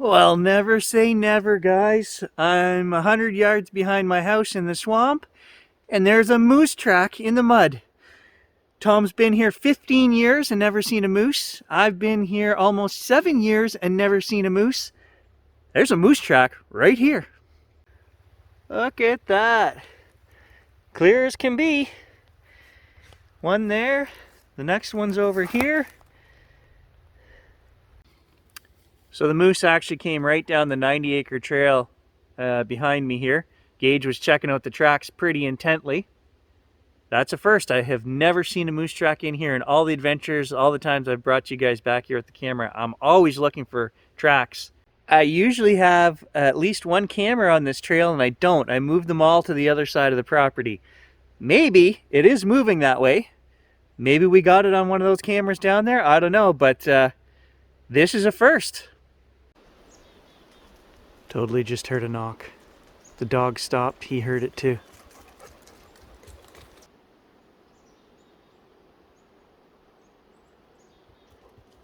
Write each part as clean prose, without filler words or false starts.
Well, never say never, guys. I'm 100 yards behind my house in the swamp, and there's a moose track in the mud. Tom's been here 15 years and never seen a moose. I've been here almost 7 years and never seen a moose. There's a moose track right here. Look at that. Clear as can be. One there. The next one's over here. So the moose actually came right down the 90-acre trail behind me here. Gage was checking out the tracks pretty intently. That's a first. I have never seen a moose track in here in all the adventures, all the times I've brought you guys back here with the camera. I'm always looking for tracks. I usually have at least one camera on this trail, and I don't. I move them all to the other side of the property. Maybe it is moving that way. Maybe we got it on one of those cameras down there. I don't know, but this is a first. Totally just heard a knock. The dog stopped. He heard it too.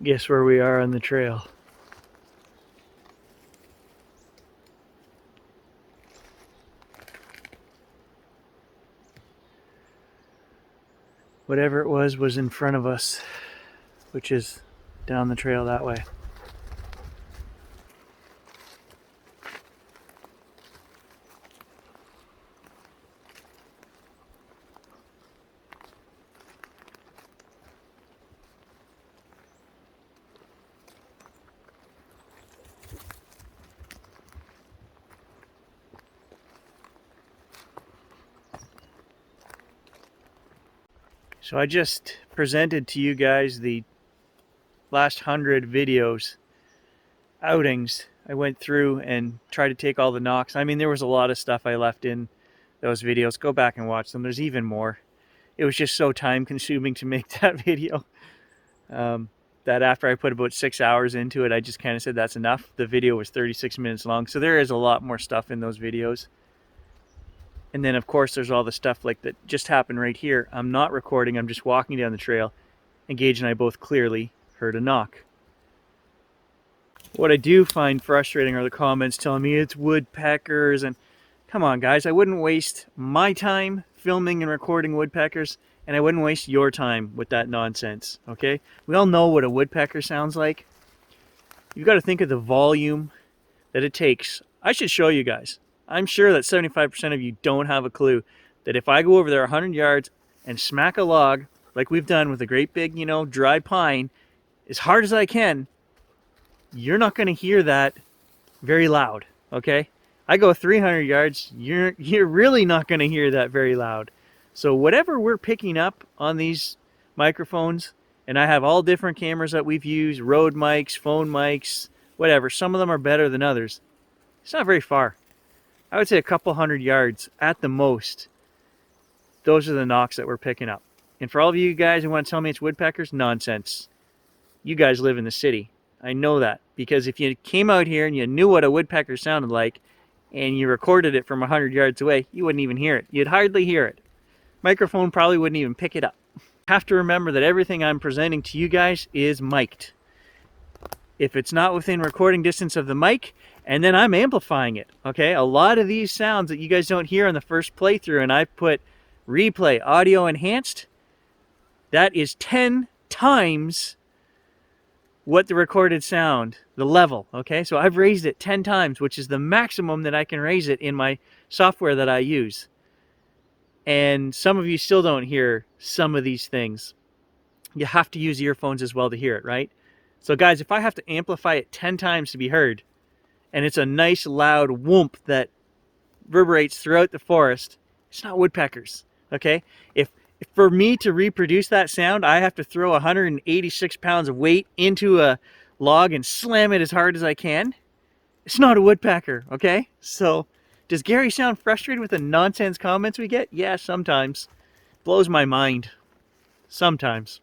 Guess where we are on the trail. Whatever it was in front of us, which is down the trail that way. So I just presented to you guys the last 100 videos, outings. I went through and tried to take all the knocks. I mean, there was a lot of stuff I left in those videos. Go back and watch them. There's even more. It was just so time consuming to make that video that after I put about 6 hours into it, I just kind of said that's enough. The video was 36 minutes long, so there is a lot more stuff in those videos. And then, of course, there's all the stuff like that just happened right here. I'm not recording. I'm just walking down the trail. And Gage and I both clearly heard a knock. What I do find frustrating are the comments telling me it's woodpeckers. And come on, guys. I wouldn't waste my time filming and recording woodpeckers. And I wouldn't waste your time with that nonsense. Okay? We all know what a woodpecker sounds like. You've got to think of the volume that it takes. I should show you guys. I'm sure that 75% of you don't have a clue that if I go over there 100 yards and smack a log, like we've done with a great big, dry pine, as hard as I can, you're not going to hear that very loud, okay? I go 300 yards, you're really not going to hear that very loud. So whatever we're picking up on these microphones, and I have all different cameras that we've used, Rode mics, phone mics, whatever. Some of them are better than others. It's not very far. I would say a couple 100 yards at the most. Those are the knocks that we're picking up. And for all of you guys who want to tell me it's woodpeckers, nonsense. You guys live in the city. I know that. Because if you came out here and you knew what a woodpecker sounded like, and you recorded it from 100 yards away, you wouldn't even hear it. You'd hardly hear it. Microphone probably wouldn't even pick it up. Have to remember that everything I'm presenting to you guys is mic'd. If it's not within recording distance of the mic, and then I'm amplifying it, okay? A lot of these sounds that you guys don't hear on the first playthrough, and I put replay, audio enhanced, that is 10 times what the recorded sound, the level, okay? So I've raised it 10 times, which is the maximum that I can raise it in my software that I use. And some of you still don't hear some of these things. You have to use earphones as well to hear it, right? So guys, if I have to amplify it 10 times to be heard, and it's a nice loud whoomp that reverberates throughout the forest, it's not woodpeckers, okay? If for me to reproduce that sound, I have to throw 186 pounds of weight into a log and slam it as hard as I can, it's not a woodpecker, okay? So, does Gary sound frustrated with the nonsense comments we get? Yeah, sometimes. Blows my mind. Sometimes.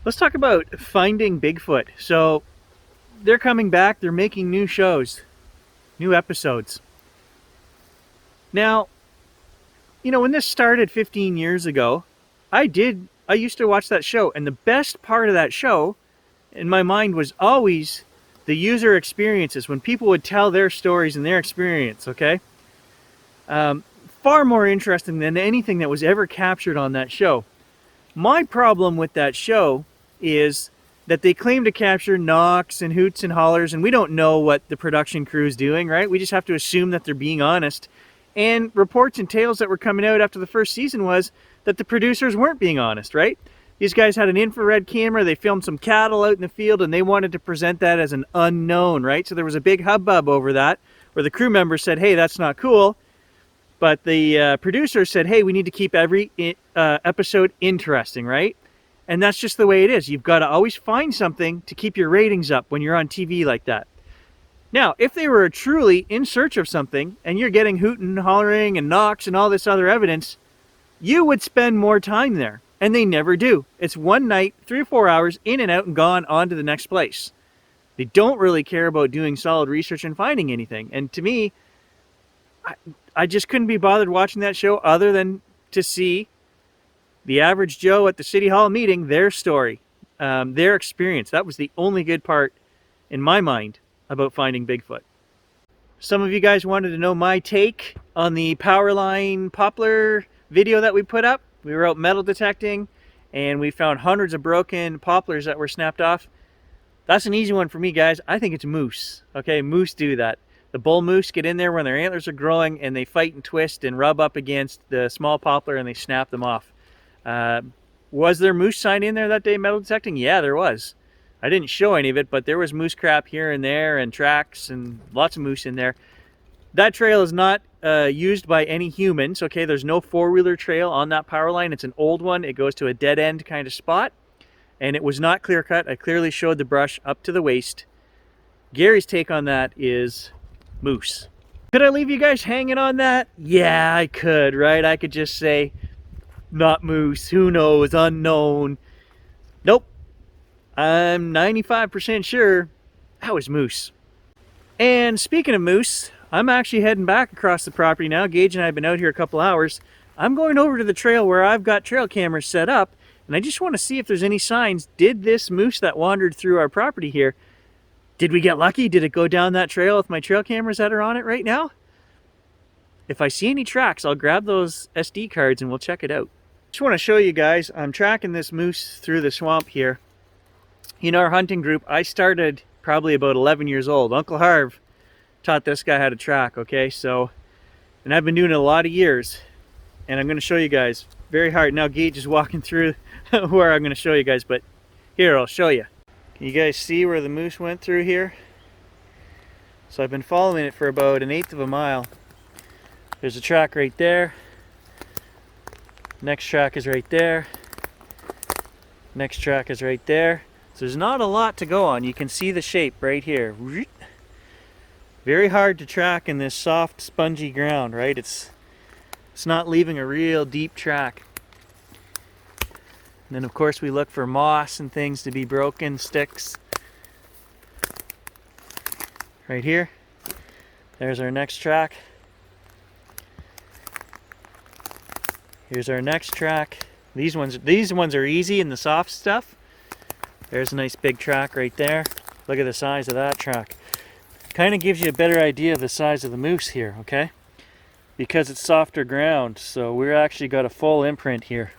Let's talk about finding Bigfoot. So they're coming back, they're making new shows, new episodes. Now, you know, when this started 15 years ago, I used to watch that show, and the best part of that show in my mind was always the user experiences, when people would tell their stories and their experience, okay? Far more interesting than anything that was ever captured on that show. My problem with that show is that they claim to capture knocks and hoots and hollers, and we don't know what the production crew is doing, right? We just have to assume that they're being honest. And reports and tales that were coming out after the first season was that the producers weren't being honest, right? These guys had an infrared camera, they filmed some cattle out in the field, and they wanted to present that as an unknown, right? So there was a big hubbub over that, where the crew members said, hey, that's not cool. But the producers said, hey, we need to keep every episode interesting, right? And that's just the way it is. You've got to always find something to keep your ratings up when you're on TV like that. Now, if they were truly in search of something, and you're getting hooting, hollering, and knocks, and all this other evidence, you would spend more time there. And they never do. It's one night, 3 or 4 hours, in and out and gone on to the next place. They don't really care about doing solid research and finding anything. And to me, I just couldn't be bothered watching that show other than to see the average Joe at the City Hall meeting, their story, their experience. That was the only good part, in my mind, about finding Bigfoot. Some of you guys wanted to know my take on the Powerline poplar video that we put up. We were out metal detecting, and we found hundreds of broken poplars that were snapped off. That's an easy one for me, guys. I think it's moose. Okay, moose do that. The bull moose get in there when their antlers are growing, and they fight and twist and rub up against the small poplar, and they snap them off. Was there moose sign in there that day metal detecting? Yeah, there was. I didn't show any of it, but there was moose crap here and there, and tracks, and lots of moose in there. That trail is not used by any humans, okay? There's no four-wheeler trail on that power line. It's an old one. It goes to a dead-end kind of spot, and it was not clear-cut. I clearly showed the brush up to the waist. Gary's take on that is moose. Could I leave you guys hanging on that? Yeah, I could, right? I could just say, not moose, who knows, unknown. Nope. I'm 95% sure that was moose. And speaking of moose, I'm actually heading back across the property now. Gage and I have been out here a couple hours. I'm going over to the trail where I've got trail cameras set up, and I just want to see if there's any signs. Did this moose that wandered through our property here, did we get lucky? Did it go down that trail with my trail cameras that are on it right now? If I see any tracks, I'll grab those SD cards and we'll check it out. Just want to show you guys, I'm tracking this moose through the swamp here. In our hunting group, I started probably about 11 years old. Uncle Harv taught this guy how to track, okay? So, and I've been doing it a lot of years, and I'm going to show you guys very hard. Now Gage is walking through where I'm going to show you guys, but here, I'll show you. Can you guys see where the moose went through here? So I've been following it for about 1/8 of a mile. There's a track right there. Next track is right there. Next track is right there. So there's not a lot to go on. You can see the shape right here. Very hard to track in this soft, spongy ground, right? It's not leaving a real deep track. And then of course we look for moss and things to be broken, sticks. Right here. There's our next track. Here's our next track. These ones are easy in the soft stuff. There's a nice big track right there. Look at the size of that track. Kind of gives you a better idea of the size of the moose here, okay? Because it's softer ground, so we're actually got a full imprint here.